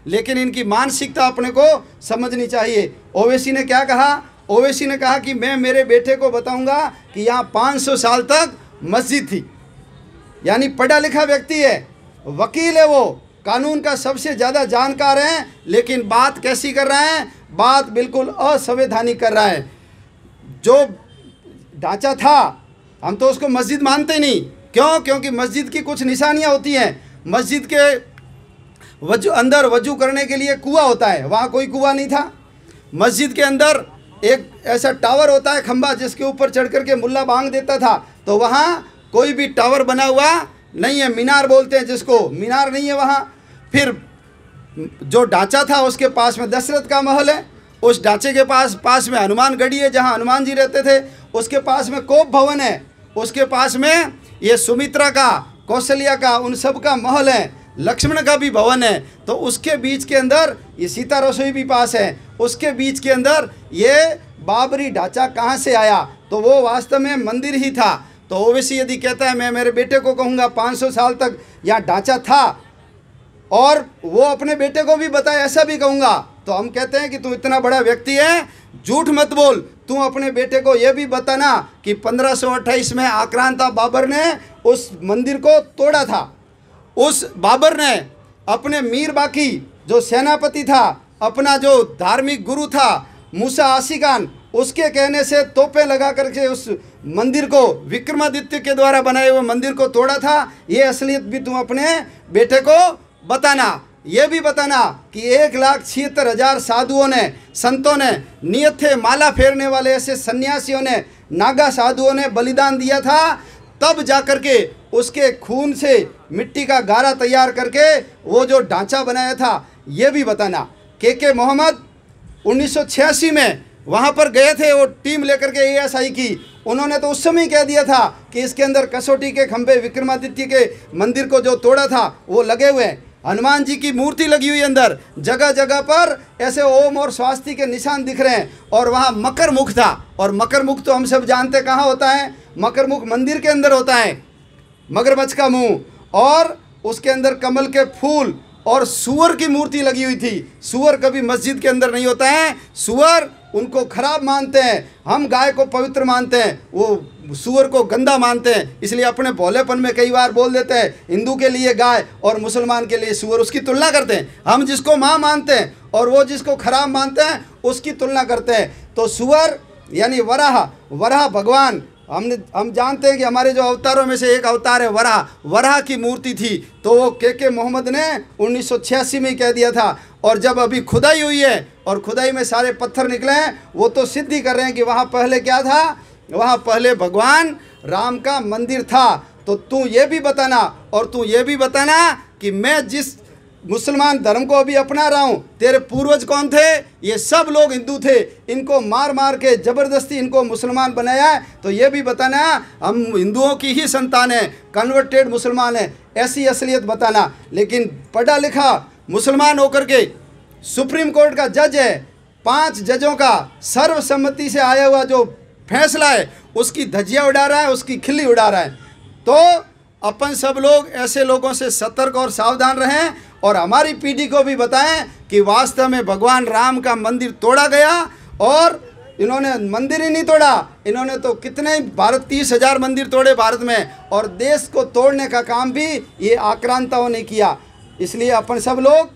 लेकिन इनकी मानसिकता अपने को समझनी चाहिए। ओवैसी ने क्या कहा? ओवैसी ने कहा कि मैं मेरे बेटे को बताऊंगा कि यहाँ 500 साल तक मस्जिद थी। यानी पढ़ा लिखा व्यक्ति है, वकील है, वो कानून का सबसे ज़्यादा जानकार है, लेकिन बात कैसी कर रहा है? बात बिल्कुल असंवैधानिक कर रहा है। जो ढांचा था, हम तो उसको मस्जिद मानते ही नहीं। क्यों? क्योंकि मस्जिद की कुछ निशानियाँ होती हैं। मस्जिद के अंदर वजू करने के लिए कुआं होता है, वहाँ कोई कुआं नहीं था। मस्जिद के अंदर एक ऐसा टावर होता है, खंबा, जिसके ऊपर चढ़ कर के मुल्ला बांग देता था, तो वहाँ कोई भी टावर बना हुआ नहीं है। मीनार बोलते हैं जिसको, मीनार नहीं है वहाँ। फिर जो ढांचा था उसके पास में दशरथ का महल है, उस ढांचे के पास में हनुमान गढ़ी है जहाँ हनुमान जी रहते थे, उसके पास में कोप भवन है, उसके पास में ये सुमित्रा का, कौशल्या का, उन सब का महल है, लक्ष्मण का भी भवन है। तो उसके बीच के अंदर ये सीता रसोई भी पास है, उसके बीच के अंदर ये बाबरी ढांचा कहाँ से आया? तो वो वास्तव में मंदिर ही था। तो ओवैसी यदि कहता है मैं मेरे बेटे को कहूँगा 500 साल तक यहाँ ढांचा था, और वो अपने बेटे को भी बताए ऐसा भी कहूँगा, तो हम कहते हैं कि तू इतना बड़ा व्यक्ति है, झूठ मत बोल। तू अपने बेटे को ये भी बताना कि 1528 में आक्रांता बाबर ने उस मंदिर को तोड़ा था। उस बाबर ने अपने मीर बाकी जो सेनापति था, अपना जो धार्मिक गुरु था मूसा आशिकान, उसके कहने से तोपें लगा करके उस मंदिर को, विक्रमादित्य के द्वारा बनाए हुए मंदिर को तोड़ा था। ये असलियत भी तुम अपने बेटे को बताना। ये भी बताना कि 1,76,000 साधुओं ने, संतों ने, नियत थे माला फेरने वाले ऐसे सन्यासियों ने, नागा साधुओं ने बलिदान दिया था, तब जाकर के उसके खून से मिट्टी का गारा तैयार करके वो जो ढांचा बनाया था। ये भी बताना। के मोहम्मद 1986 में वहाँ पर गए थे, वो टीम लेकर के ASI की, उन्होंने तो उस समय कह दिया था कि इसके अंदर कसौटी के खंभे, विक्रमादित्य के मंदिर को जो तोड़ा था वो लगे हुए हैं, हनुमान जी की मूर्ति लगी हुई अंदर, जगह जगह पर ऐसे ओम और स्वास्ति के निशान दिख रहे हैं, और वहाँ मकर मुख था। और मकर मुख तो हम सब जानते कहाँ होता है? मकर मुख मंदिर के अंदर होता है, मगरमच्छ का मुंह, और उसके अंदर कमल के फूल और सूअर की मूर्ति लगी हुई थी। सूअर कभी मस्जिद के अंदर नहीं होता है, सूअर उनको खराब मानते हैं। हम गाय को पवित्र मानते हैं, वो सूअर को गंदा मानते हैं। इसलिए अपने भोलेपन में कई बार बोल देते हैं हिंदू के लिए गाय और मुसलमान के लिए सूअर, उसकी तुलना करते हैं। हम जिसको माँ मानते हैं और वो जिसको खराब मानते हैं उसकी तुलना करते हैं। तो सूअर यानी वराह भगवान, हम जानते हैं कि हमारे जो अवतारों में से एक अवतार है वराह की मूर्ति थी। तो वो के मोहम्मद ने 1986 में ही कह दिया था। और जब अभी खुदाई हुई है और खुदाई में सारे पत्थर निकले हैं, वो तो सिद्ध ही कर रहे हैं कि वहाँ पहले क्या था? वहाँ पहले भगवान राम का मंदिर था। तो तू ये भी बताना, और तू ये भी बताना कि मैं जिस मुसलमान धर्म को अभी अपना रहा हूँ, तेरे पूर्वज कौन थे? ये सब लोग हिंदू थे, इनको मार मार के ज़बरदस्ती इनको मुसलमान बनाया है। तो ये भी बताना हम हिंदुओं की ही संतान है, कन्वर्टेड मुसलमान है, ऐसी असलियत बताना। लेकिन पढ़ा लिखा मुसलमान होकर के सुप्रीम कोर्ट का जज है, 5 जजों का सर्वसम्मति से आया हुआ जो फैसला है उसकी धज्जियाँ उड़ा रहा है, उसकी खिल्ली उड़ा रहा है। तो अपन सब लोग ऐसे लोगों से सतर्क और सावधान रहें, और हमारी पीढ़ी को भी बताएं कि वास्तव में भगवान राम का मंदिर तोड़ा गया। और इन्होंने मंदिर ही नहीं तोड़ा, इन्होंने तो कितने 30,000 मंदिर तोड़े भारत में, और देश को तोड़ने का काम भी ये आक्रांताओं ने किया। इसलिए अपन सब लोग